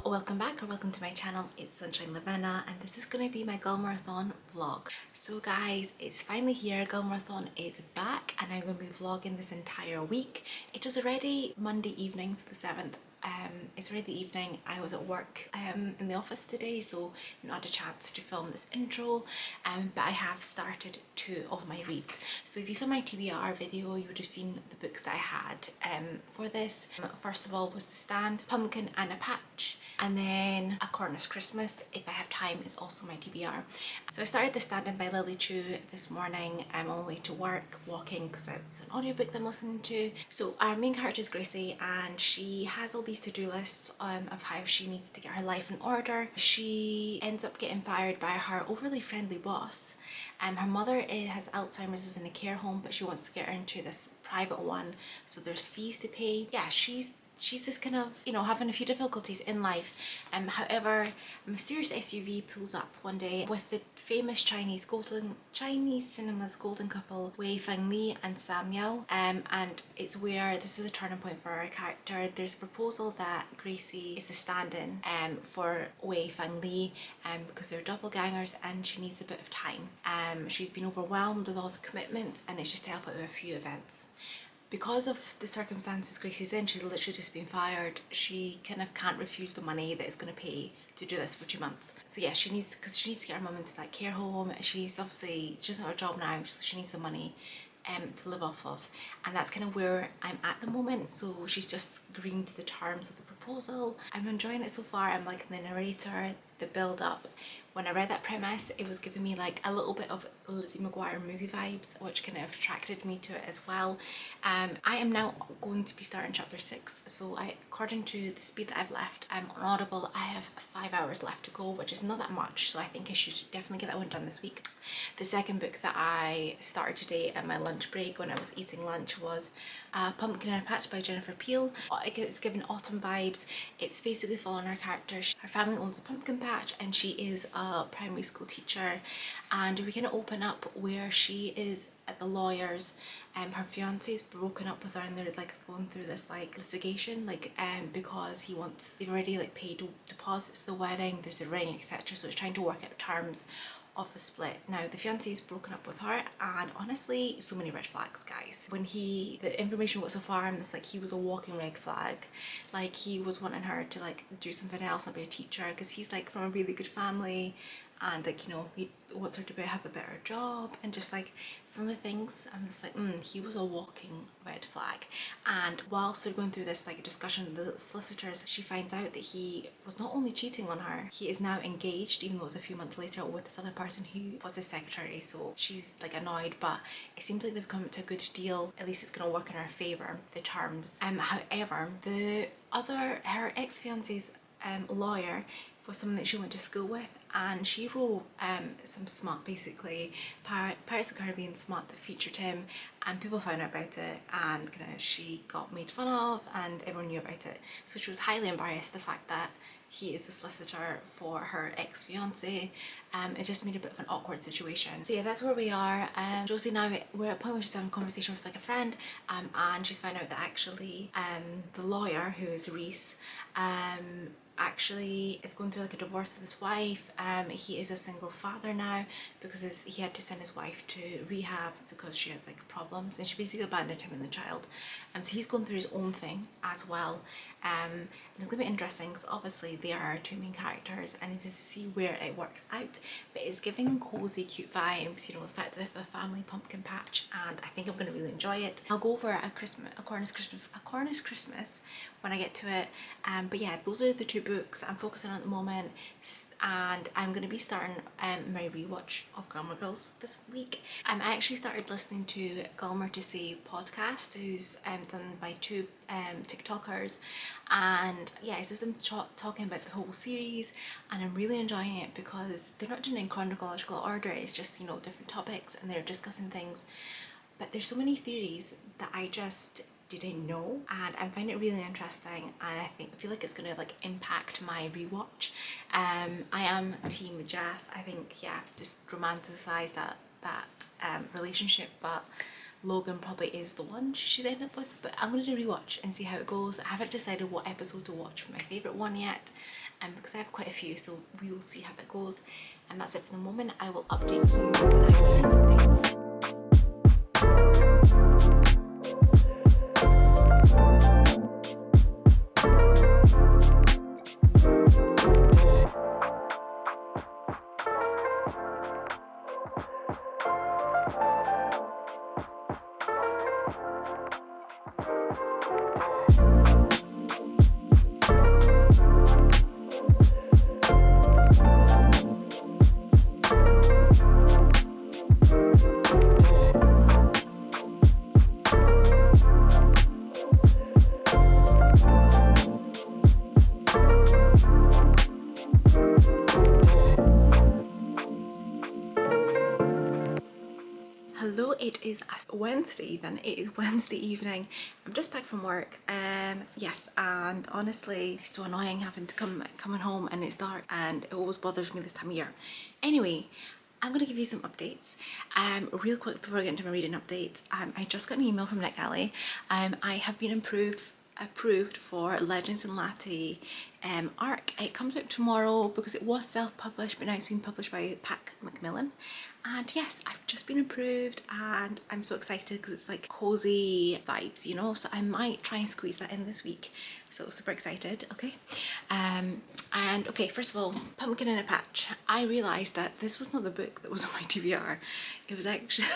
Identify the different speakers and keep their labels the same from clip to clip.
Speaker 1: Welcome back or welcome to my channel. It's Sunshine Lavena and this is going to be my Gilmoreathon vlog. So guys, it's finally here. Gilmoreathon is back and I'm going to be vlogging this entire week. It was already Monday evening, so the 7th. It's already the evening. I was at work in the office today, so not a chance to film this intro, but I have started 2 of my reads. So if you saw my TBR video, you would have seen the books that I had for this. First of all was The Stand, Pumpkin and a Patch, and then A Cornish Christmas, if I have time, is also my TBR. So I started The Stand by Lily Chu this morning. I'm on my way to work, walking, because it's an audiobook that I'm listening to. So our main character is Gracie and she has all these to-do lists of how she needs to get her life in order. She ends up getting fired by her overly friendly boss. Her mother has Alzheimer's, is in a care home, but she wants to get her into this private one, so there's fees to pay. Yeah, she's just kind of, you know, having a few difficulties in life. However, a mysterious SUV pulls up one day with the famous Chinese cinema's golden couple Wei Fengli and Sam Yao, and it's where this is a turning point for our character. There's a proposal that Gracie is a stand-in for Wei Fengli because they're doppelgangers and she needs a bit of time. She's been overwhelmed with all the commitments and it's just to help out with a few events. Because of the circumstances Gracie's in, she's literally just been fired. She kind of can't refuse the money that it's going to pay to do this for 2 months. So yeah, she needs to get her mum into that care home. She doesn't have a job now, so she needs the money to live off of, and that's kind of where I'm at the moment. So she's just agreeing to the terms of the proposal. I'm enjoying it so far. I'm like the narrator, the build up. When I read that premise, it was giving me like a little bit of Lizzie McGuire movie vibes, which kind of attracted me to it as well. I am now going to be starting chapter 6, so according to the speed that I've left on Audible, I have 5 hours left to go, which is not that much, so I think I should definitely get that one done this week. The second book that I started today at my lunch break when I was eating lunch was Pumpkin and a Patch by Jennifer Peel. It's given autumn vibes. It's basically following her character. Her family owns a pumpkin patch and she is a primary school teacher, and we kind of open up where she is at the lawyer's. Her fiance is broken up with her and they're like going through this like litigation, like because they've already like paid deposits for the wedding, there's a ring, etc. So it's trying to work out terms of the split. Now the fiance's broken up with her, and honestly, so many red flags, guys. When the information got so far, and it's like he was a walking red flag. Like he was wanting her to like do something else, not be a teacher, because he's like from a really good family, and like, you know, he wants her to have a better job, and just like some of the things, I'm just like, he was a walking red flag. And whilst they're going through this like discussion with the solicitors, she finds out that he was not only cheating on her, he is now engaged, even though it was a few months later, with this other person who was his secretary. So she's like annoyed, but it seems like they've come to a good deal. At least it's going to work in her favour, the terms. However, her ex-fiance's lawyer was someone that she went to school with, and she wrote some smut, basically Pirates of the Caribbean smut that featured him, and people found out about it, and she got made fun of and everyone knew about it. So she was highly embarrassed, the fact that he is a solicitor for her ex-fiance. It just made a bit of an awkward situation. So yeah, that's where we are. Josie now, we're at a point where she's having a conversation with like a friend, and she's found out that actually the lawyer, who is Reese, actually is going through like a divorce with his wife. He is a single father now because he had to send his wife to rehab because she has like problems, and she basically abandoned him and the child. So he's going through his own thing as well. And it's gonna be interesting because obviously they are our 2 main characters, and it's just to see where it works out. But it's giving cozy, cute vibes, you know, the fact that the family pumpkin patch, and I think I'm gonna really enjoy it. I'll go over a Cornish Christmas when I get to it. But yeah, those are the 2 books that I'm focusing on at the moment, and I'm going to be starting my rewatch of Gilmore Girls this week. I actually started listening to Gilmore to Say podcast, who's done by 2 TikTokers, and yeah, it's just them talking about the whole series, and I'm really enjoying it because they're not doing it in chronological order. It's just, you know, different topics and they're discussing things. but there's so many theories that I just didn't know, and I find it really interesting, and I feel like it's gonna like impact my rewatch. I am team Jess. I think, yeah, just romanticize that relationship, but Logan probably is the one she should end up with. But I'm gonna do a rewatch and see how it goes. I haven't decided what episode to watch for my favourite one yet, because I have quite a few, so we will see how it goes. And that's it for the moment. I will update you when I have updates. Hello, it is Wednesday even. It is Wednesday evening. I'm just back from work. Yes, and honestly, it's so annoying having to coming home and it's dark, and it always bothers me this time of year. Anyway, I'm gonna give you some updates. Real quick before I get into my reading update. I just got an email from Nick Alley. I have been approved for Legends and Latte arc. It comes out tomorrow because it was self-published, but now it's been published by Pack Macmillan. And yes, I've just been approved, and I'm so excited because it's like cozy vibes, you know, so I might try and squeeze that in this week. So super excited. Okay. And okay, first of all, Pumpkin in a Patch. I realized that this was not the book that was on my TBR. It was actually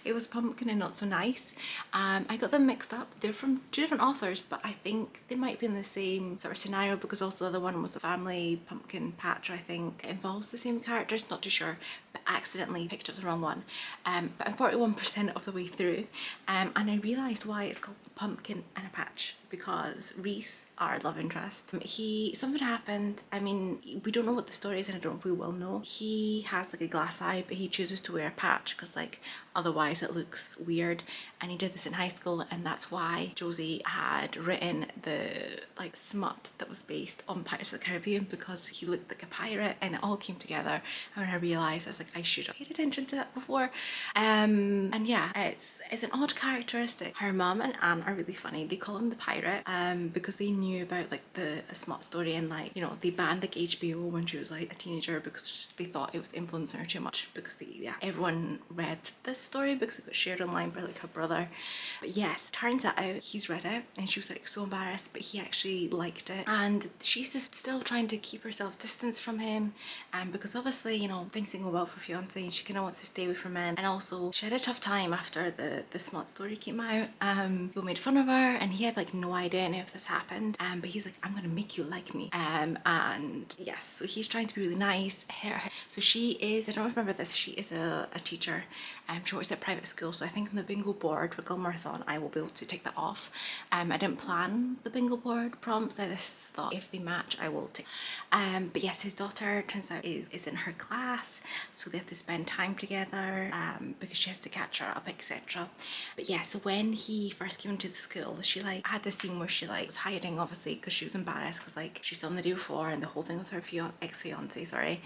Speaker 1: it was Pumpkin and Not So Nice. I got them mixed up. They're from two different authors, but I think they might be in the same sort of scenario, because also the other one was a family pumpkin patch. I think it involves the same characters, not too sure, but accidentally picked up the wrong one. But I'm 41% of the way through, and I realized why it's called Pumpkin and a Patch, because Reese, our love interest, something happened. I mean, we don't know what the story is, and I don't know if we will know. He has like a glass eye, but he chooses to wear a patch because like otherwise it looks weird, and he did this in high school, and that's why Josie had written the like smut that was based on Pirates of the Caribbean, because he looked like a pirate, and it all came together. And when I realised, I was like, I should have paid attention to that before. And yeah, it's an odd characteristic. Her mum and Anne are really funny. They call him the pirate because they knew about like the smut story, and like, you know, they banned like HBO when she was like a teenager because they thought it was influencing her too much, because everyone read this story because it got shared online by like her brother. But yes, turns out he's read it, and she was like so embarrassed, but he actually liked it, and she's just still trying to keep herself distance from him, because obviously, you know, things didn't go well for fiance, and she kind of wants to stay away from men. And also she had a tough time after the smut story came out. People made fun of her, and he had like no idea any of this happened, but he's like, I'm gonna make you like me. And yes, so he's trying to be really nice. So she is, I don't remember this, she is a teacher. She works at private school, so I think on the bingo board for Gilmoreathon I will be able to take that off. I didn't plan the bingo board prompts, I just thought if they match I will take. But yes, his daughter turns out is in her class, so they have to spend time together because she has to catch her up, etc. But yeah, so when he first came into the school, she like had this scene where she like was hiding, obviously, because she was embarrassed, because like she saw him the day before, and the whole thing with her ex-fiance, sorry.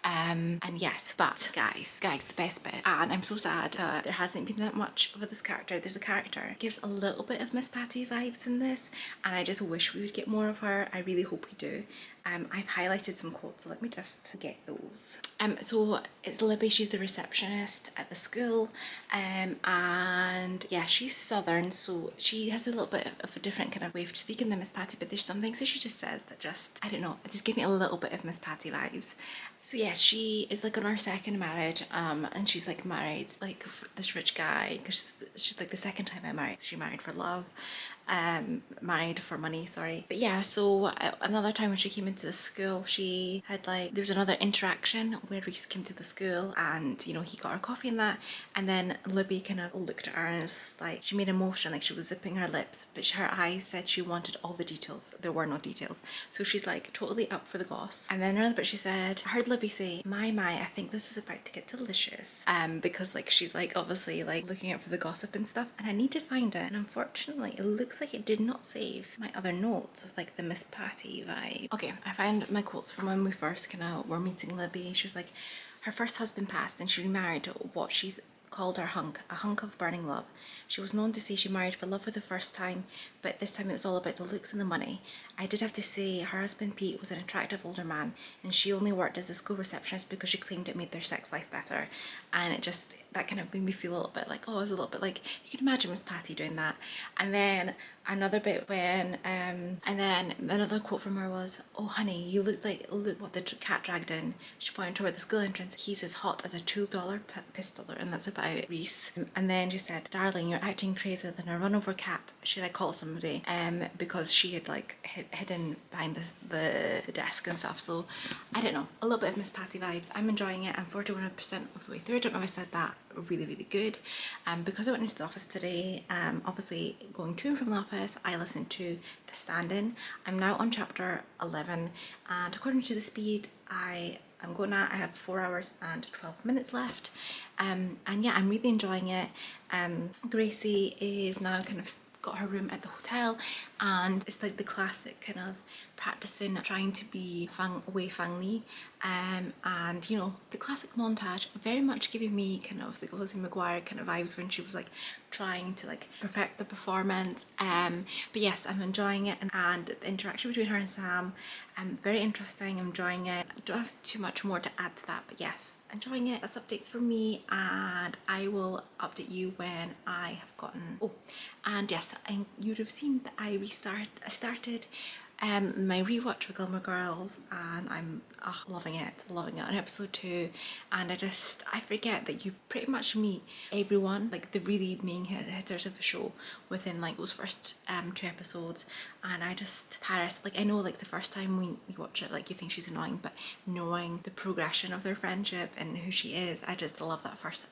Speaker 1: And yes, but guys, the best bit, and I'm so sad that there hasn't been that much of this character. There's a character gives a little bit of Miss Patty vibes in this, and I just wish we would get more of her. I really hope we do. I've highlighted some quotes, so let me just get those. So it's Libby, she's the receptionist at the school, and yeah, she's southern, so she has a little bit of a different kind of way of speaking than Miss Patty, but there's some things that she just says that just, I don't know, it just gave me a little bit of Miss Patty vibes. So yes, she is like on her second marriage, and she's like married like this rich guy, because she's like the second time I married. She married for love, married for money, sorry. But yeah, so another time when she came into to the school, she had like, there was another interaction where Reese came to the school and, you know, he got her coffee and that, and then Libby kind of looked at her and it was just like, she made a motion like she was zipping her lips, but her eyes said she wanted all the details. There were no details. So she's like totally up for the goss. And then another bit she said, I heard Libby say, my, I think this is about to get delicious. Because like she's like obviously like looking out for the gossip and stuff, and I need to find it. And unfortunately, it looks like it did not save my other notes of like the Miss Patty vibe. Okay, I found my quotes from when we first kind of were meeting Libby. She was like, her first husband passed and she remarried what she called her hunk, a hunk of burning love. She was known to say she married for love for the first time, but this time it was all about the looks and the money. I did have to say her husband Pete was an attractive older man, and she only worked as a school receptionist because she claimed it made their sex life better. And it just, that kind of made me feel a little bit like, oh, it was a little bit like, you can imagine Miss Patty doing that. And then another bit when, and then another quote from her was, oh honey, you look what the cat dragged in. She pointed toward the school entrance. He's as hot as a $2 pistoler, and that's about Reese. And then she said, darling, you're acting crazier than a run over cat. Should I call somebody? Because she had like hidden behind the desk and stuff. So I don't know, a little bit of Miss Patty vibes. I'm enjoying it. I'm 41% of the way through. I don't know if I said that. Really, really good. Because I went into the office today, obviously going to and from the office, I listened to The Stand-In. I'm now on chapter 11, and according to the speed I'm going at, I have 4 hours and 12 minutes left. And yeah, I'm really enjoying it. Gracie is now kind of got her room at the hotel, and it's like the classic kind of practicing trying to be Wei Fang Li, and you know, the classic montage, very much giving me kind of the Lizzie McGuire kind of vibes when she was like trying to like perfect the performance. But yes, I'm enjoying it, and the interaction between her and Sam, very interesting. I'm enjoying it. I don't have too much more to add to that, but yes, enjoying it. That's updates from me, and I will update you when I have gotten, oh, and yes, you'd have seen that I started my rewatch with Gilmore Girls, and I'm loving it on episode 2. And I forget that you pretty much meet everyone, like the really main hitters of the show, within like those first 2 episodes. And Paris, like I know like the first time we watch it, like you think she's annoying, but knowing the progression of their friendship and who she is, I just love that first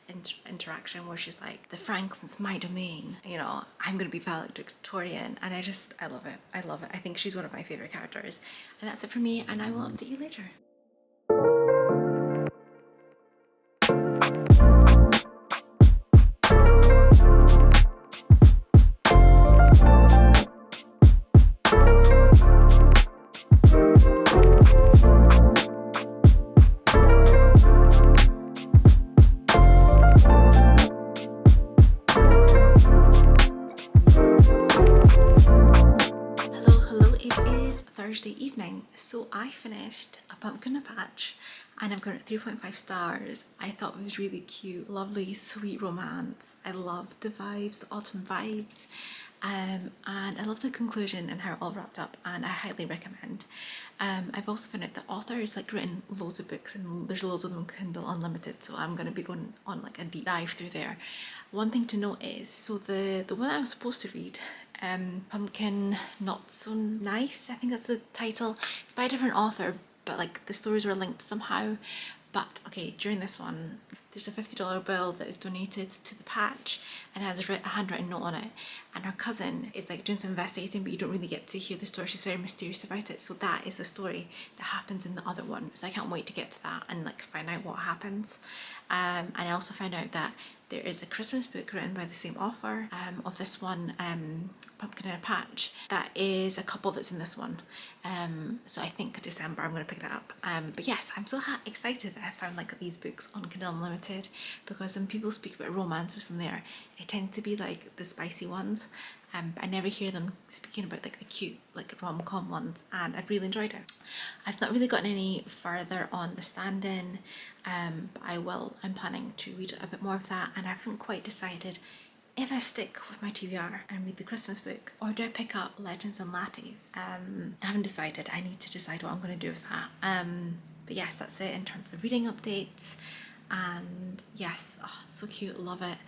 Speaker 1: interaction where she's like, the Franklin's my domain, you know, I'm gonna be valedictorian. And I love it. I think she's one of my favorite characters. And that's it for me, and I will update you later. Thursday evening, so I finished A Pumpkin Patch, and I've got it 3.5 stars. I thought it was really cute, lovely, sweet romance. I loved the vibes, the autumn vibes, and I love the conclusion and how it all wrapped up, and I highly recommend. I've also found out the author has like written loads of books, and there's loads of them Kindle Unlimited, so I'm going to be going on like a deep dive through there. One thing to note is, so the one I was supposed to read, Pumpkin Not So Nice, I think that's the title. It's by a different author, but like the stories were linked somehow. But okay, during this one, there's a $50 bill that is donated to the patch and has a handwritten note on it. And her cousin is like doing some investigating, but you don't really get to hear the story. She's very mysterious about it. So that is the story that happens in the other one. So I can't wait to get to that and like find out what happens. And I also found out that there is a Christmas book written by the same author of this one, Pumpkin in a Patch, that is a couple that's in this one. So I think December I'm going to pick that up. But yes, I'm so excited that I found like these books on Kindle Unlimited, because when people speak about romances from there, it tends to be like the spicy ones. But I never hear them speaking about like the cute like rom-com ones, and I've really enjoyed it. I've not really gotten any further on The Stand-In, but I will. I'm planning to read a bit more of that, and I haven't quite decided if I stick with my TBR and read the Christmas book, or do I pick up Legends and Lattes. I haven't decided. I need to decide what I'm going to do with that. But yes, that's it in terms of reading updates. And yes, oh, it's so cute, love it.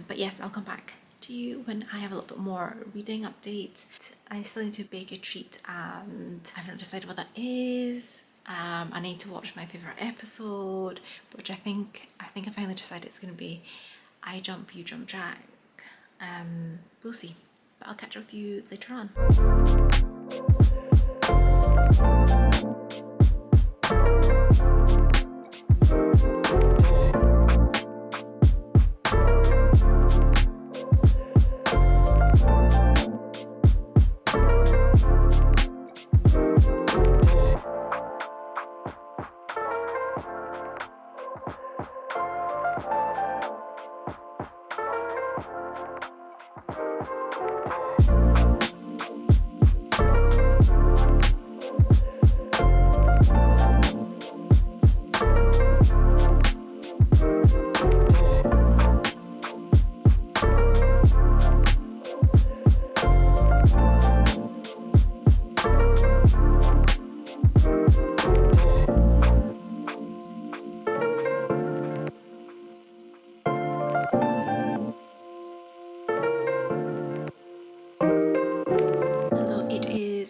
Speaker 1: But yes, I'll come back to you when I have a little bit more reading updates. I still need to bake a treat and I've not decided what that is. I need to watch my favourite episode, which I think I finally decided it's going to be I Jump, You Jump Jack. We'll see, but I'll catch up with you later on.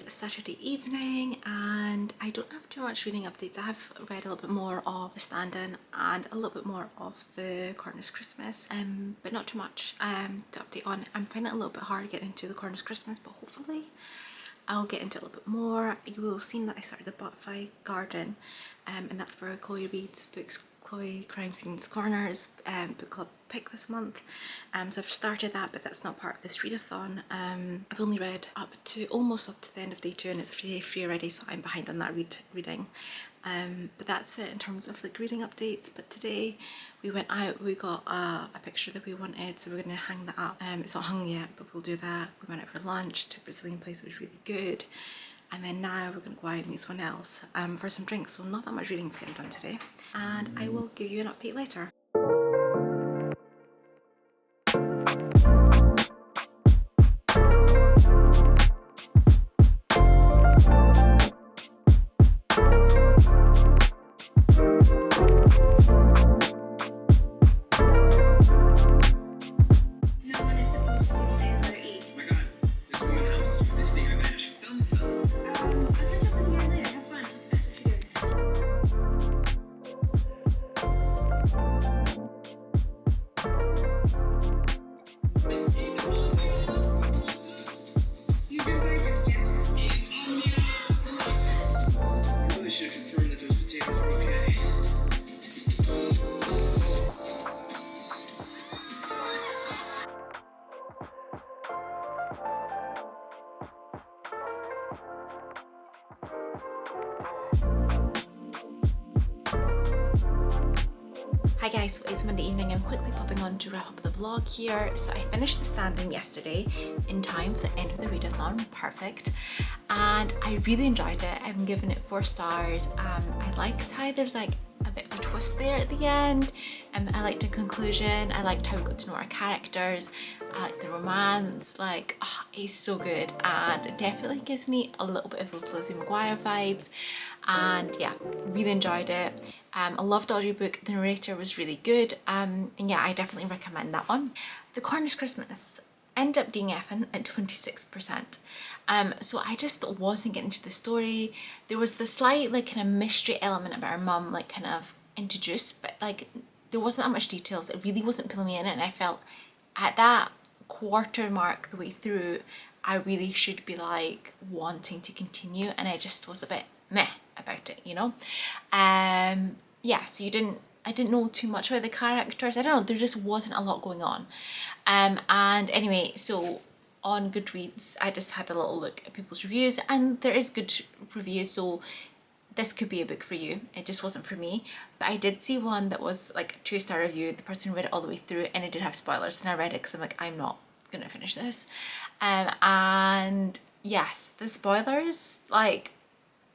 Speaker 1: Saturday evening and I don't have too much reading updates. I have read a little bit more of The Stand-In and a little bit more of The Cornish Christmas, but not too much to update on. I'm finding it a little bit hard getting into The Cornish Christmas, but hopefully I'll get into it a little bit more. You will have seen that I started the Butterfly Garden, and that's where Chloe reads books. Chloe Crime Scenes Corners book club pick this month, so I've started that, but that's not part of this readathon. I've only read almost up to the end of day 2 and it's free already, so I'm behind on that reading. But that's it in terms of like reading updates. But today we went out, we got a picture that we wanted, so we're going to hang that up. It's not hung yet, but we'll do that. We went out for lunch to a Brazilian place that was really good, and then now we're going to go out and meet someone else for some drinks, so not that much reading is getting done today, and I will give you an update later. Hi guys, so it's Monday evening. I'm quickly popping on to wrap up the vlog here. So I finished The Stand-In yesterday in time for the end of the readathon, perfect. And I really enjoyed it. I'm giving it 4 stars. I liked how there's like a bit of a twist there at the end. I liked the conclusion. I liked how we got to know our characters. I liked the romance. Like, it's so good, and it definitely gives me a little bit of those Lizzie McGuire vibes. And yeah, really enjoyed it. I loved the audiobook. The narrator was really good, and yeah, I definitely recommend that one. The Cornish Christmas ended up DNFing at 26%. So I just wasn't getting into the story. There was the slight like kind of mystery element about her mum like kind of introduced, but like there wasn't that much details. It really wasn't pulling me in, and I felt at that quarter mark the way through I really should be like wanting to continue, and I just was a bit meh about it, you know. Yeah, so I didn't know too much about the characters. I don't know, there just wasn't a lot going on. And anyway, so on Goodreads I just had a little look at people's reviews, and there is good reviews, so this could be a book for you. It just wasn't for me. But I did see one that was like a 2-star review. The person read it all the way through, and it did have spoilers, and I read it because I'm like, I'm not gonna finish this. And yes, the spoilers, like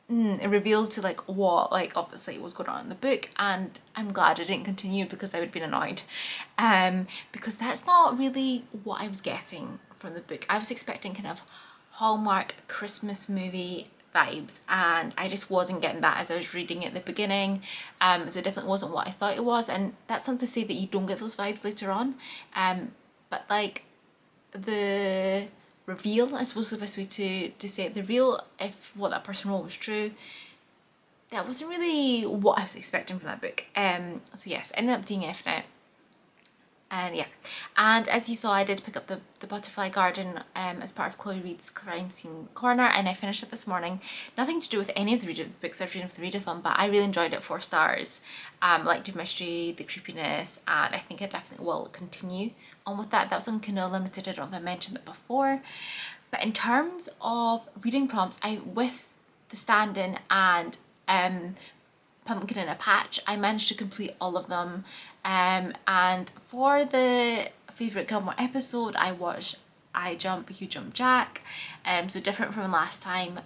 Speaker 1: it revealed to like what like obviously was going on in the book, and I'm glad I didn't continue because I would have been annoyed, because that's not really what I was getting from the book. I was expecting kind of Hallmark Christmas movie vibes, and I just wasn't getting that as I was reading it at the beginning. So it definitely wasn't what I thought it was, and that's not to say that you don't get those vibes later on, but like the reveal, I suppose is the best way to say it, the reveal, if what that person wrote was true, that wasn't really what I was expecting from that book. So yes, ended up being F now. And yeah, and as you saw, I did pick up the Butterfly Garden as part of Chloe Reed's Crime Scene Corner, and I finished it this morning. Nothing to do with any of the books I've read for the readathon, but I really enjoyed it. 4 stars. Liked the mystery, the creepiness, and I think I definitely will continue on with that. That was on Kindle Unlimited. I don't know if I mentioned that before. But in terms of reading prompts, with the stand-in and Pumpkin in a Patch, I managed to complete all of them. And for the favourite Gilmore episode, I watched I Jump, You Jump, Jack. So different from last time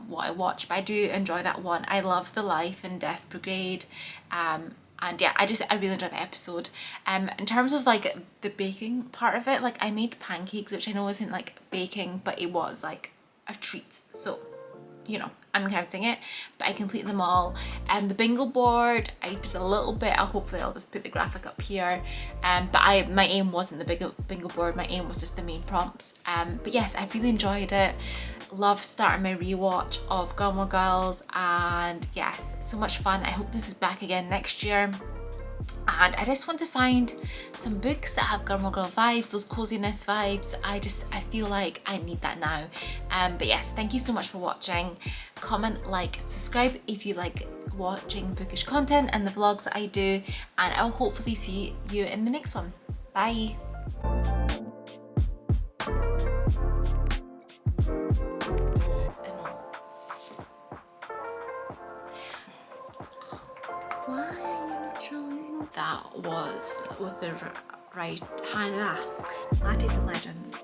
Speaker 1: what I watched, but I do enjoy that one. I love the Life and Death Brigade. And yeah, I really enjoyed the episode. In terms of like the baking part of it, like I made pancakes, which I know isn't like baking, but it was like a treat. So, you know, I'm counting it, but I completed them all. And the bingo board, I did a little bit. Hopefully I'll just put the graphic up here. But my aim wasn't the bingo board. My aim was just the main prompts. But yes, I really enjoyed it. Love starting my rewatch of Gilmore Girls, and yes, so much fun. I hope this is back again next year. And I just want to find some books that have Gilmore Girl vibes, those coziness vibes. I feel like I need that now. But yes, thank you so much for watching. Comment, like, subscribe if you like watching bookish content and the vlogs that I do. And I'll hopefully see you in the next one. Bye. Why are you not showing? That was with the right hand. Lattes and Legends.